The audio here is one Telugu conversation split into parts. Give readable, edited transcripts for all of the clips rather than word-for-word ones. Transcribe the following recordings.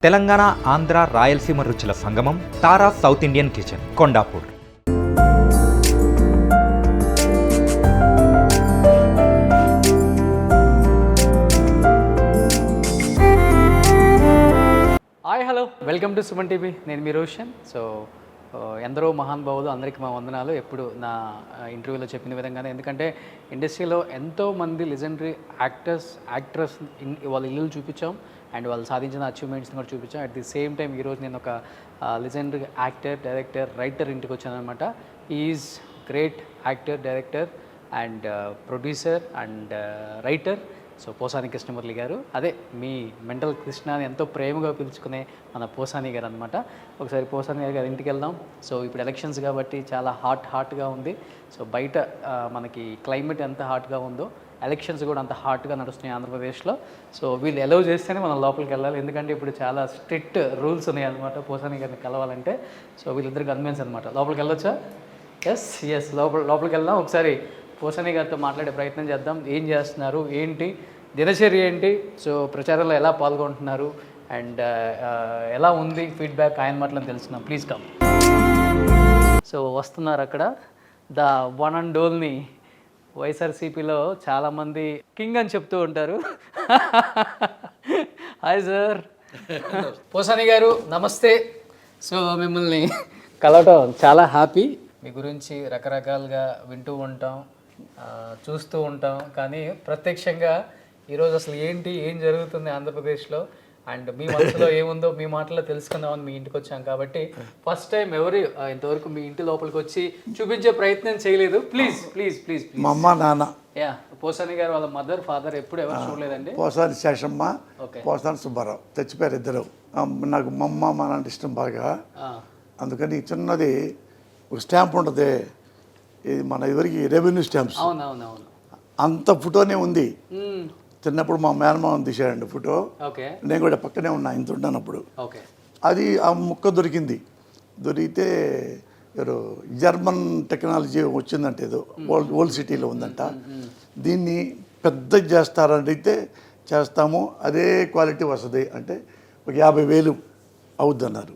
తెలంగాణ, ఆంధ్ర, రాయలసీమ రుచుల సంగమం Tara south Indian kitchen, Kondapur. Hi hello, welcome to Suman TV. నేను మీ రోషన్. సో ఎందరో మహానుభావులు, అందరికీ మా వందనాలు. ఎప్పుడు నా ఇంటర్వ్యూలో చెప్పిన విధంగానే, ఎందుకంటే ఇండస్ట్రీలో ఎంతోమంది లెజెండరీ యాక్ట్రెస్ వాళ్ళ ఇల్లులు చూపించాం అండ్ వాళ్ళు సాధించిన అచీవ్మెంట్స్ని కూడా చూపించాం. అట్ ది సేమ్ టైం ఈరోజు నేను ఒక లెజెండరీ యాక్టర్, డైరెక్టర్, రైటర్ ఇంటికి వచ్చాను అనమాట. Is great actor, director and producer and writer. So Posani Krishna Murali గారు, అదే మీ మెంటల్ కృష్ణ అని ఎంతో ప్రేమగా పిలుచుకునే మన పోసాని గారు అనమాట. ఒకసారి పోసాని గారి ఇంటికి వెళ్దాం. సో ఇప్పుడు ఎలక్షన్స్ కాబట్టి చాలా హాట్గా ఉంది. సో బయట మనకి క్లైమేట్ ఎంత హాట్గా ఉందో, ఎలక్షన్స్ కూడా అంత హాట్గా నడుస్తున్నాయి ఆంధ్రప్రదేశ్లో. సో వీళ్ళు అలౌ చేస్తేనే మనం లోపలికి వెళ్ళాలి, ఎందుకంటే ఇప్పుడు చాలా స్ట్రిక్ట్ రూల్స్ ఉన్నాయి అనమాట పోసాని గారిని కలవాలంటే. సో వీళ్ళిద్దరు గన్మెన్స్ అనమాట. లోపలికి వెళ్ళొచ్చా? ఎస్ లోపలికి వెళ్దాం. ఒకసారి పోసాని గారితో మాట్లాడే ప్రయత్నం చేద్దాం. ఏం చేస్తున్నారు, ఏంటి దినచర్య ఏంటి, సో ప్రచారంలో ఎలా పాల్గొంటున్నారు అండ్ ఎలా ఉంది ఫీడ్బ్యాక్, ఆయన మాటలను తెలుసుకున్నాం. Please come. సో వస్తున్నారు అక్కడ ద వన్ అండ్ ఓన్లీ. వైఎస్ఆర్సీపీలో చాలామంది కింగ్ అని చెప్తూ ఉంటారు. Hi sir. పోసాని గారు నమస్తే. సో మిమ్మల్ని కలవటం చాలా హ్యాపీ. మీ గురించి రకరకాలుగా వింటూ ఉంటాం, చూస్తూ ఉంటాం, కానీ ప్రత్యక్షంగా ఈరోజు అసలు ఏం జరుగుతుంది ఆంధ్రప్రదేశ్లో అండ్ మీ మనసులో ఏముందో మీ మాటలో తెలుసుకుందామని మీ ఇంటికి వచ్చాం. కాబట్టి ఫస్ట్ టైం ఇంతవరకు మీ ఇంటి లోపలికి వచ్చి చూపించే ప్రయత్నం చేయలేదు. ప్లీజ్ మా అమ్మ నాన్న, యా పోసాని గారు వాళ్ళ మదర్ ఫాదర్ ఎప్పుడు ఎవరు చూడలేదండి. పోసాని శేషమ్మ, పోసాని సుబ్బారావు తెచ్చిపోయారు ఇద్దరు. నాకు మా అమ్మ మా నాన్న ఇష్టం బాగా, అందుకని చిన్నది ఒక స్టాంప్ ఉంటుంది, ఇది మన ఎవరికి రెవెన్యూ స్టాంప్స్, అవునవునవును, అంత ఫోటోనే ఉంది. చిన్నప్పుడు మా మేనమామ తీసాడండి ఫోటో, నేను కూడా పక్కనే ఉన్నా ఇంత ఉన్నానప్పుడు. అది ఆ ముక్క దొరికితే ఎవరు జర్మన్ టెక్నాలజీ వచ్చిందంటే ఏదో ఓల్డ్ సిటీలో ఉందంట, దీన్ని పెద్ద చేస్తారని అయితే చేస్తాము, అదే క్వాలిటీ వస్తుంది అంటే ఒక 50,000 అవుద్ది అన్నారు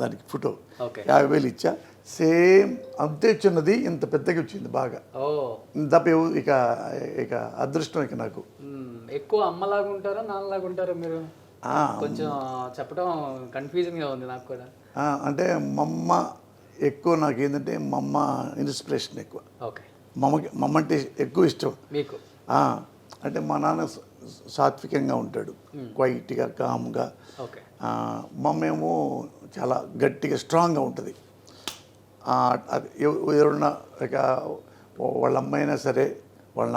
దానికి. ఫోటో 50,000 ఇచ్చా, సేమ్ అంతే చిన్నది, ఇంత పెద్దగా వచ్చింది బాగా. తప్ప ఇక అదృష్టం ఇక నాకు. ఎక్కువ అమ్మలాగా ఉంటారా నాన్నలాగా ఉంటారా మీరు? కొంచెం చెప్పడం కన్ఫ్యూజన్గా ఉంది నాకు కూడా. అంటే మా అమ్మ ఎక్కువ, నాకు ఏంటంటే మా అమ్మ ఇన్స్పిరేషన్ ఎక్కువ. మా అమ్మ అంటే ఎక్కువ ఇష్టం మీకు. అంటే మా నాన్న సాత్వికంగా ఉంటాడు, క్వైట్గా కామ్గా. మా అమ్మ ఏమో చాలా గట్టిగా స్ట్రాంగ్గా ఉంటుంది. ఎవరున్నా ఇక వాళ్ళ అమ్మ అయినా సరే, వాళ్ళ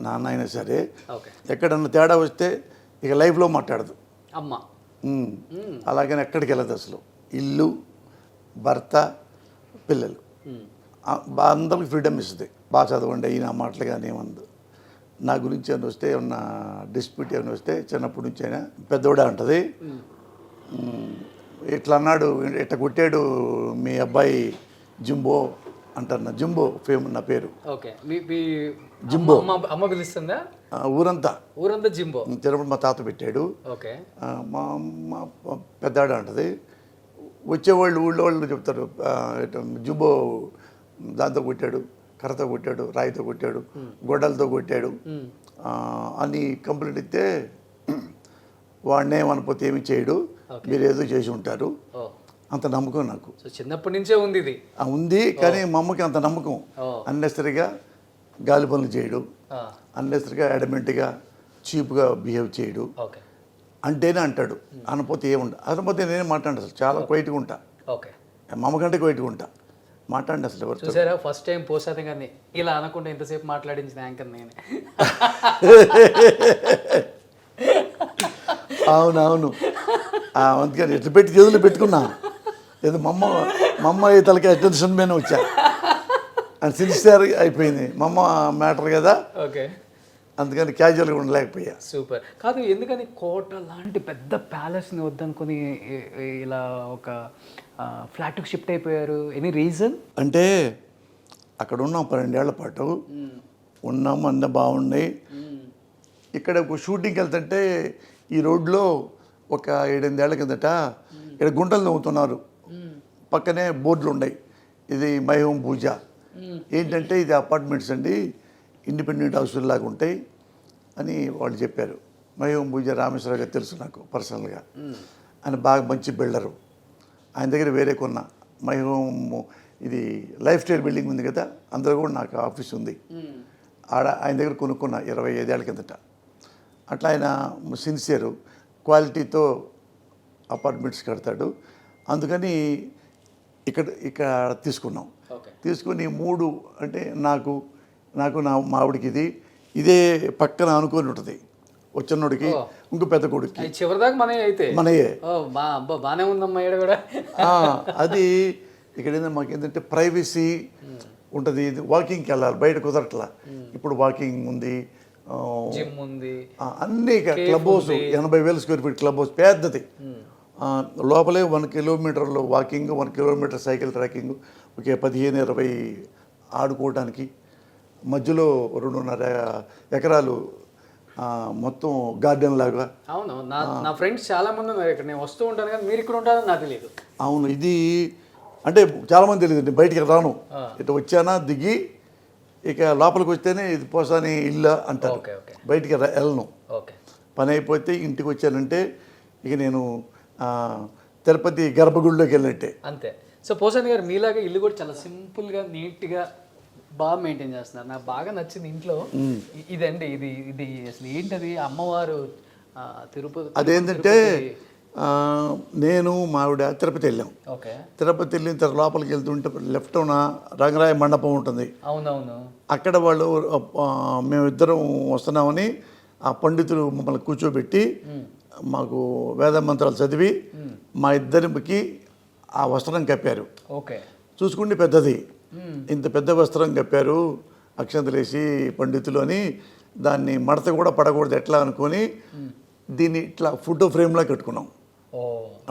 నాన్న అయినా సరే, ఎక్కడన్నా తేడా వస్తే ఇక లైఫ్లో మాట్లాడదు అమ్మ. అలాగని ఎక్కడికి వెళ్ళదు అసలు. ఇల్లు, భర్త, పిల్లలు అందరికి ఫ్రీడమ్ ఇస్తుంది. బాగా చదవండి అయినా మాటలు కానీ ఏమన్నా నా గురించి ఏమైనా వస్తే, ఏమన్నా డిస్ప్యూట్ ఏమైనా వస్తే చిన్నప్పటి నుంచి అయినా పెద్దోడే అంటుంది, ఇట్లా అన్నాడు, ఇట్లా కొట్టాడు మీ అబ్బాయి జింబో అంటారు. జింబో నా పేరు. జింబో అమ్మ పిలుస్తుందా? ఊరంతా జింబో. చిన్నప్పుడు మా తాత పెట్టాడు. మా అమ్మ పెద్దాడు అంటది. వచ్చేవాళ్ళు ఊళ్ళో వాళ్ళు చెప్తారు, జింబో దాంతో కొట్టాడు, కర్రతో కొట్టాడు, రాయితో కొట్టాడు, గొడ్డలతో కొట్టాడు అని కంప్లైంట్ ఇస్తే, వాడినే మనపోతే ఏమి చేయడు, మీరు ఏదో చేసి ఉంటారు, అంత నమ్మకం నాకు. చిన్నప్పటి నుంచే ఉంది ఇది. ఉంది, కానీ మా అమ్మకి అంత నమ్మకం. అన్నెసరిగా గాలి పనులు చేయడు, అన్నెసరిగా అడమెంట్గా చీప్గా బిహేవ్ చేయడు అంటేనే అంటాడు, అనపోతే ఏముండదు. అనపోతే నేనే మాట్లాడు, అసలు చాలా క్వైట్గా ఉంటా, మా అమ్మకంటే క్వైట్గా ఉంటా, మాట్లాడండి అసలు ఎవరు. చూసారా ఫస్ట్ టైం పోసాని కానీ ఇలా అనకుండా ఇంతసేపు మాట్లాడించిన యాంకర్ నేనే. అవునవును, అందుకని ఎట్లా పెట్టి చేతులు పెట్టుకున్నా, ఏదో మా అమ్మ తలకి అటెన్షన్ మీద వచ్చా అని సిన్సియర్ అయిపోయింది. మా అమ్మ మ్యాటర్ కదా, అందుకని క్యాజువల్గా ఉండలేకపోయా. సూపర్. కాదు, ఎందుకని కోట లాంటి పెద్ద ప్యాలెస్ని వద్దనుకొని ఇలా ఒక ఫ్లాట్కి షిఫ్ట్ అయిపోయారు? Any reason? అంటే అక్కడ ఉన్నాం 12 ఏళ్ల పాటు ఉన్నాము, అన్నీ బాగున్నాయి. ఇక్కడ ఒక షూటింగ్కి వెళ్తుంటే ఈ రోడ్లో ఒక 7-8 ఏళ్ల కిందట ఇక్కడ గుంటలు తవ్వుతున్నారు, పక్కనే బోర్డులు ఉన్నాయి, ఇది మై హోమ్ పూజ. ఏంటంటే ఇది అపార్ట్మెంట్స్ అండి, ఇండిపెండెంట్ హౌస్ల లాగా ఉంటాయి అని వాళ్ళు చెప్పారు. మై హోమ్ పూజ రామేశ్వరరావు గారు తెలుసు నాకు పర్సనల్గా, ఆయన బాగా మంచి బిల్డరు. ఆయన దగ్గర వేరే కొన్న మై హోమ్, ఇది లైఫ్ స్టైల్ బిల్డింగ్ ఉంది కదా, అందులో కూడా నాకు ఆఫీస్ ఉంది. ఆడ ఆయన దగ్గర కొనుక్కున్న 25 ఏళ్ల కిందట. అట్లా ఆయన సిన్సియరు, క్వాలిటీతో అపార్ట్మెంట్స్ కడతాడు. అందుకని ఇక్కడ తీసుకున్నాం. తీసుకుని 3 అంటే నాకు నా మావిడికి ఇదే పక్కన అనుకొని ఉంటుంది, వచ్చినోడికి ఇంకో పెద్ద కొడుకు చివరిదాకా మనయే. బాగానే ఉందమ్మా ఈడ కూడా. అది ఇక్కడ ఏంటంటే మాకు ఏంటంటే ప్రైవసీ ఉంటుంది, వాకింగ్కి వెళ్ళాలి, బయట కుదరట్లా. ఇప్పుడు వాకింగ్ ఉంది, జిమ్ ఉంది, అన్నీ club house, 80,000 square feet club house పెద్దది. లోపలే 1 కిలోమీటర్లో వాకింగ్, 1 కిలోమీటర్ సైకిల్ ట్రాకింగ్, ఒకే 15-20 ఆడుకోవడానికి. మధ్యలో 2.5 ఎకరాలు మొత్తం గార్డెన్ లాగా. అవును, నా ఫ్రెండ్స్ చాలా మంది ఉన్నారు ఇక్కడ, నేను వస్తూ ఉంటాను కానీ మీరు ఇక్కడ ఉంటారని నాకు తెలియదు. అవును, ఇది అంటే చాలామంది తెలియదు. నేను బయటికి రాను, ఇటు వచ్చానా దిగి ఇక లోపలికి వస్తేనే ఇది పోసాని ఇల్లు అంటారు, బయటికి వెళ్ళను. పని అయిపోతే ఇంటికి వచ్చానంటే ఇక నేను తిరుపతి గర్భగుడిలోకి వెళ్ళినట్టే అంతే. సో పోసాని గారు మీలాగా ఇల్లు కూడా చాలా సింపుల్గా నీట్గా బాగా మెయింటైన్ చేస్తున్నారు. నాకు బాగా నచ్చింది ఇంట్లో ఇదండి. ఇది అసలు ఏంటది, అమ్మవారు తిరుపతి. అదేంటంటే నేను మావిడ తిరుపతి వెళ్ళాం. తిరుపతి వెళ్ళిన తర్వాత లోపలికి వెళ్తుంటే లెఫ్ట్ రంగరాయ మండపం ఉంటుంది. అవునవును. అక్కడ వాళ్ళు మేమిద్దరం వస్తున్నామని ఆ పండితులు మమ్మల్ని కూర్చోబెట్టి మాకు వేద మంత్రాలు చదివి మా ఇద్దరికి ఆ వస్త్రం కప్పారు. చూసుకుంటే పెద్దది, ఇంత పెద్ద వస్త్రం కప్పారు అక్షంతలేసి పండితులు అని. దాన్ని మడత కూడా పడకూడదు ఎట్లా అనుకొని దీన్ని ఇట్లా ఫోటో ఫ్రేమ్లా కట్టుకున్నాం.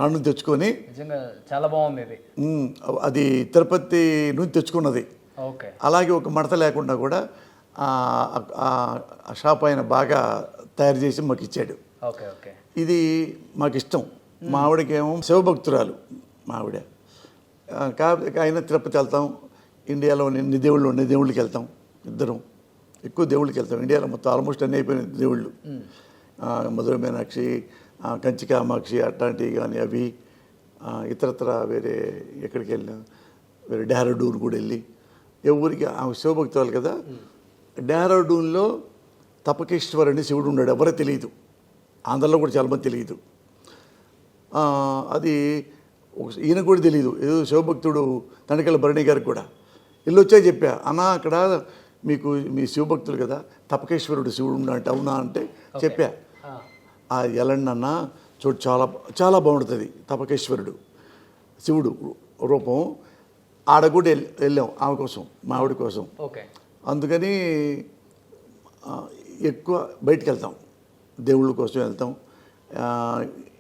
ఆడ తెచ్చుకొని చాలా బాగుంది ఇది. అది తిరుపతి నుంచి తెచ్చుకున్నది. అలాగే ఒక మడత లేకుండా కూడా ఆ షాప్ ఆయన బాగా తయారు చేసి మాకు ఇచ్చాడు. ఇది మాకు ఇష్టం. మా ఆవిడకేమో శివభక్తురాలు మా ఆవిడ. కాబట్టి ఆయన తిరుపతి వెళ్తాం, ఇండియాలో ఎన్ని దేవుళ్ళకి వెళ్తాం, ఇద్దరం ఎక్కువ దేవుళ్ళకి వెళ్తాం. ఇండియాలో మొత్తం ఆల్మోస్ట్ అన్నీ అయిపోయిన దేవుళ్ళు, మధుర మీనాక్షి, కంచి కామాక్షి అట్లాంటివి కానీ అవి. ఇతరత్ర వేరే ఎక్కడికి వెళ్ళాం, వేరే డెహ్రాడూన్ కూడా వెళ్ళి ఎవరికి శివభక్తురాలు కదా. డెహ్రాడూన్లో తపకేశ్వర్ అని శివుడు ఉన్నాడు, ఎవరో తెలియదు, ఆంధ్రలో కూడా చాలామంది తెలియదు. అది ఈయన కూడా తెలియదు, ఏదో శివభక్తుడు తనికెళ్ళ భరణి గారికి కూడా ఇల్లు వచ్చా చెప్పా, అన్న అక్కడ మీకు మీ శివభక్తులు కదా తపకేశ్వరుడు శివుడు ఉన్నట్టు అవునా అంటే చెప్పా. ఎలండి అన్న చూడు, చాలా చాలా బాగుంటుంది తపకేశ్వరుడు శివుడు రూపం. ఆడ కూడా వెళ్ళాం ఆమె కోసం, మా ఆవిడ కోసం. అందుకని ఎక్కువ బయటికి వెళ్తాం, దేవుళ్ళ కోసం వెళ్తాం.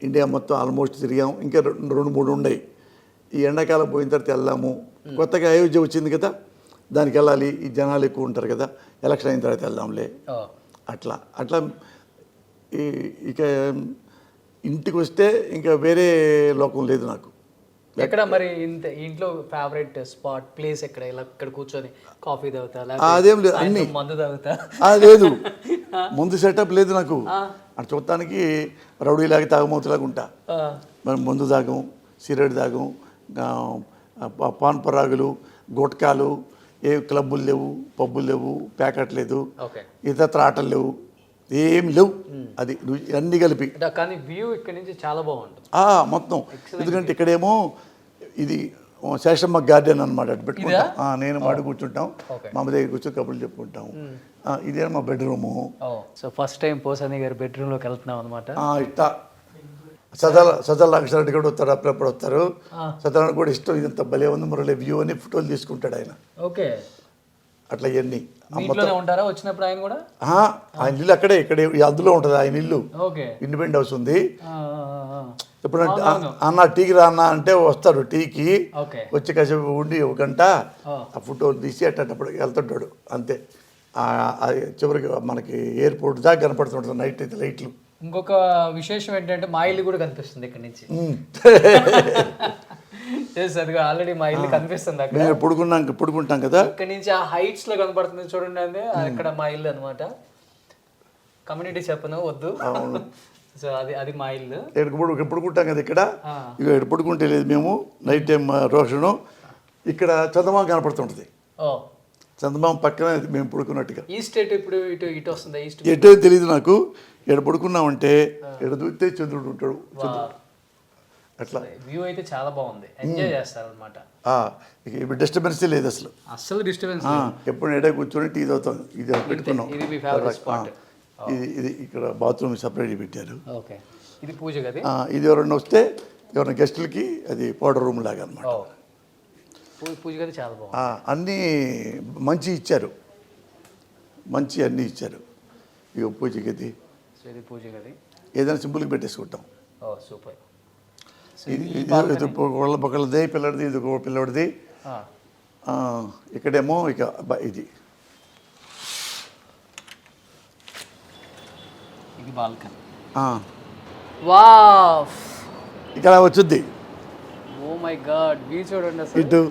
ఇండియా మొత్తం ఆల్మోస్ట్ తిరిగాం, ఇంకా 2-3 ఉన్నాయి. ఈ ఎండాకాలం పోయిన తర్వాత వెళ్దాము. కొత్తగా అయోధ్య వచ్చింది కదా, దానికి వెళ్ళాలి, ఈ జనాలు ఎక్కువ ఉంటారు కదా, ఎలక్షన్ అయిన తర్వాత వెళ్దాంలే. అట్లా ఇక ఇంటికి వస్తే ఇంకా వేరే లోకం లేదు నాకు. ఎక్కడ మరి ఇంట్లో ఫేవరెట్ స్పాట్ ప్లేస్ ఎక్కడ? ఇలా ఇక్కడ కూర్చొని కాఫీ తాగుతా, అదేం లేదు, అన్ని మందు తాగుతా లేదు, ముందు సెటప్ లేదు నాకు. అటు చూడటానికి రౌడీలాగా తాగమూతలాగా ఉంటా. మనం మందు తాగం, సిగరెట్ తాగం, పాన్ పరాగులు, గుట్కాలు, ఏ క్లబ్బులు లేవు, పబ్బులు లేవు, ప్యాకెట్ లేదు, ఇతర ఆటలు లేవు, ఏం లేవు. అది అన్నీ కలిపి. కానీ వ్యూ ఇక్కడ నుంచి చాలా బాగుంటుంది మొత్తం. ఎందుకంటే ఇక్కడేమో ఇది శేషమ్మ గార్డెన్ అనమాట, అటు పెట్టుకుంటా నేను వాడు కూర్చుంటాం, మా అమ్మ దగ్గర కూర్చొని కబుర్లు చెప్పుకుంటాం. ఇదే మా bedroom. So first time Posani గారి బెడ్రూమ్లోకి వెళ్తున్నాం అనమాట. ఇట్లా సజల్ రామకృష్ణారెడ్డి కూడా వస్తారు, అప్పుడప్పుడు వస్తారు. సజల్ కూడా ఇష్టం, ఇదంతా భలే ఉంది మురళి వ్యూ అని ఫోటోలు తీసుకుంటాడు ఆయన. అట్లా ఇవన్నీ ఉంటారా వచ్చినప్పుడు ఆయన కూడా? ఆయన ఇల్లు ఇక్కడే అందులో ఉంటుంది ఆయన ఇల్లు. ఇండిపెండెంట్ హౌస్ ఉంది. ఇప్పుడు అన్న టీకి రా అన్న అంటే వస్తాడు, టీకి వచ్చి కాసేపు ఉండి 1 గంట ఆ ఫోటో తీసి అట్టప్పుడు వెళ్తుంటాడు అంతే. చివరికి మనకి ఎయిర్పోర్ట్ దాకా కనపడుతుంటుంది నైట్ అయితే లైట్లు. ఇంకొక విశేషం ఏంటంటే మా ఇల్లు కూడా కనిపిస్తుంది ఇక్కడ నుంచి. అదిగా ఆల్రెడీ మా ఇల్లు కనిపిస్తుంది అక్కడ. మేము పడుకుంటాం కదా, ఇక్కడ నుంచి ఆ హైట్స్ లో కనపడుతుంది చూడండి, అది అక్కడ మా ఇల్లు అనమాట. కమ్యూనిటీ చెప్పను వద్దు. సో అది మా ఇల్లు. ఇక్కడ పడుకుంటాం కదా, ఇక్కడ ఇక్కడ పడుకుంటే లేదు మేము నైట్ టైం రోషను. ఇక్కడ చందమామ కనపడుతుంటది, చందమామ పక్కన మేము పడుకున్నట్టుగా. ఈస్ట్ ఇప్పుడు ఇటు వస్తుంది, ఈస్ట్ ఎటో తెలియదు నాకు. ఇక్కడ పడుకున్నామంటే ఇక్కడ చూస్తే చంద్రుడు ఉంటాడు, అట్లా వ్యూ అయితే చాలా బాగుంది, ఎంజాయ్ చేస్తారు అనమాట. ఇప్పుడు డిస్టర్బెన్స్ లేదు అసలు డిస్టర్బెన్స్. ఎప్పుడు ఎడ కూర్చొని టీ తాగుతాం. ఇది పెట్టుకున్నాం, ఇది మీ ఫేవరెట్ స్పాట్. ఇది ఇక్కడ బాత్రూమ్ సపరేట్ పెట్టారు. ఓకే, ఇది పూజ గది. ఇది ఎవరన్నా వస్తే ఎవరైనా గెస్టులకి అది పౌడర్ రూమ్ లాగా అనమాట. పూజ గది చాలా బాగుంది, అన్నీ మంచి ఇచ్చారు, మంచి అన్నీ ఇచ్చారు. ఇక పూజ గది, ఇది పూజ గది. ఏదైనా సింపుల్గా పెట్టేసుకుంటాం. సూపర్. ఇది ఒకళ్ళది పిల్లడిది, ఇది ఒక పిల్లడిది. ఇక్కడేమో ఇక ఇది బాల్కనీ. వావ్, ఇక్కడ వచ్చుద్ది. ఓ మై గాడ్, వ్యూ చూడండి అసలు. ఇటు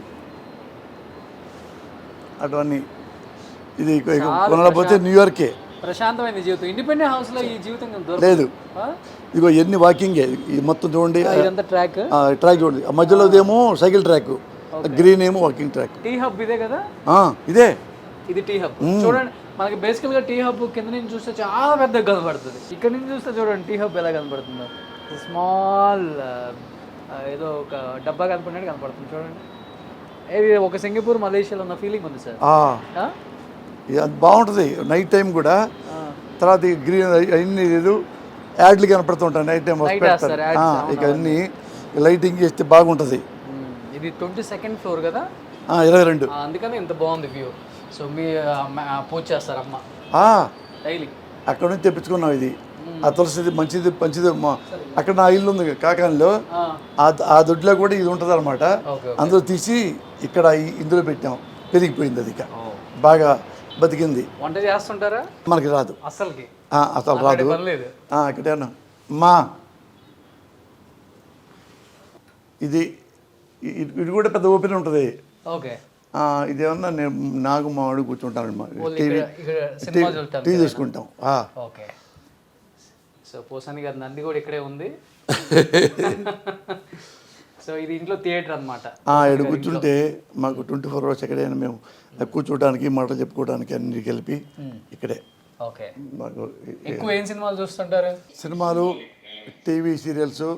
అటు అన్ని. ఇది కొనలేకపోతే న్యూయార్కే. ప్రశాంతమైన జీవితం. ఇండిపెండెంట్ హౌస్ లో ఈ జీవితం లేదు. ఇదిగో ఎన్ని వాకింగే, ఇది మొత్తం చూడండి. ట్రాక్ ట్రాక్ చూడండి, మధ్యలో ఏమో సైకిల్ ట్రాక్, గ్రీన్ ఏమో వాకింగ్ ట్రాక్. టీ హబ్ ఇదే కదా, ఇదే ఇది టీ హబ్. చూడండి, మనకి బేసికల్ గా టీ హబ్ కింద నుంచి చూస్తే చాలా పెద్దగా కనబడుతుంది. ఇక్కడ నుంచి చూస్తే చూడండి టీ హబ్ ఎలా కనబడుతుందో. స్మాల్ ఏదో ఒక డబ్బా కనపడినట్టు కనపడుతుంది చూడండి. ఇది ఒక సింగపూర్ మలేషియాలో ఉన్న ఫీలింగ్ ఉంది సార్. అది బాగుంటుంది నైట్ టైం కూడా. తర్వాత గ్రీన్ అన్ని లేదు యాడ్లు కనపడుతుంటాయి నైట్ టైం. ఇక అన్ని లైటింగ్ చేస్తే బాగుంటుంది. ఇది 22nd floor కదా, 22. అందుకని ఇంత బాగుంది వ్యూ. సో మీ పూజ చేస్తారు అమ్మ డైలీ? అక్కడ నుంచి తెప్పించుకున్నాం ఇది. ఆ తులసిది మంచిది మంచిది. అక్కడ నా ఇల్లు ఉంది కాకానిలో, ఆ దొడ్లో కూడా ఇది ఉంటుంది అనమాట. అందులో తీసి ఇక్కడ ఇందులో పెట్టాం, పెరిగిపోయింది అది. ఇక బాగా బతికింది. వంట చేస్తుంటారా? మనకి రాదు అసలు రాదు. ఇక్కడేనా మా ఇది ఇది కూడా పెద్ద ఓపెన్ ఉంటుంది. ఓకే, ఇదేమన్నా నాకు మా వాడు కూర్చుంటాను, టీ తీసుకుంటాం. ఓకే, సో పోసాని గారి నంది కూడా ఇక్కడే ఉంది. సో ఇది ఇంట్లో థియేటర్ అనమాట. ఇక్కడ కూర్చుంటే మాకు 24 hours ఎక్కడైనా మేము కూర్చోడానికి మాటలు చెప్పుకోవడానికి అన్ని కలిపి ఇక్కడే. ఓకే, ఎక్కువ ఏం సినిమాలు చూస్తుంటారు? సినిమాలు, TV serials,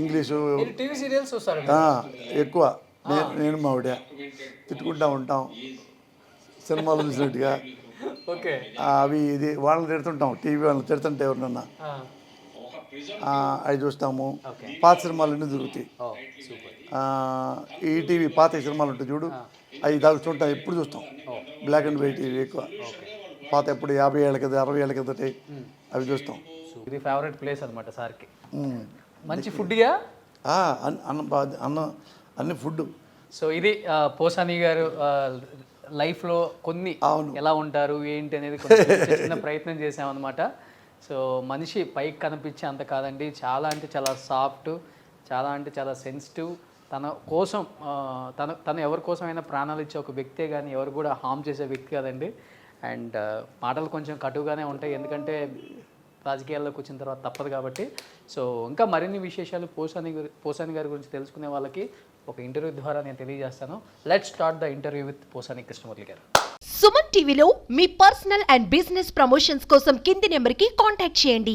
English. TV serials చూస్తారు ఎక్కువ. నేను మా ఆవిడ తిట్టుకుంటా ఉంటాం సినిమాలు చూసినట్టుగా. ఓకే, అవి ఇది వాళ్ళని తిడుతుంటాం, టీవీ వాళ్ళని తిడుతుంటే ఎవరినన్నా అవి చూస్తాము. పాత సినిమాలు అన్నీ దొరుకుతాయి. ఈ టీవీ పాత సినిమాలు ఉంటాయి చూడు, అవి చూడటం ఎప్పుడు చూస్తాం. బ్లాక్ అండ్ వైట్ ఇవి ఎక్కువ. పాత ఎప్పుడు 50 ఏళ్ళ కింద 60 ఏళ్ళ కిందటి అవి చూస్తాం. ఇది ఫేవరెట్ ప్లేస్ అనమాట సార్కి. మంచి ఫుడ్గా అన్నం అన్ని ఫుడ్. సో ఇది పోసాని గారు లైఫ్లో కొన్ని ఎలా ఉంటారు ఏంటి అనేది చిన్న ప్రయత్నం చేసామన్నమాట. సో మనిషి పైకి కనిపించే అంత కాదండి, చాలా అంటే చాలా సాఫ్ట్, చాలా అంటే చాలా సెన్సిటివ్. తన కోసం తను ఎవరి కోసమైనా ప్రాణాలు ఇచ్చే ఒక వ్యక్తే కానీ ఎవరు కూడా హామ్ చేసే వ్యక్తి కాదండి. అండ్ మాటలు కొంచెం కటుగానే ఉంటాయి, ఎందుకంటే రాజకీయాల్లోకి వచ్చిన తర్వాత తప్పదు కాబట్టి. సో ఇంకా మరిన్ని విశేషాలు పోసాని గారి గురించి తెలుసుకునే వాళ్ళకి ఒక ఇంటర్వ్యూ ద్వారా నేను తెలియజేస్తాను. Let's start the interview with Posani Krishnamurthy గారు. సుమన్ టీవీలో మీ పర్సనల్ అండ్ బిజినెస్ ప్రమోషన్స్ కోసం కింది నెంబర్కి కాంటాక్ట్ చేయండి.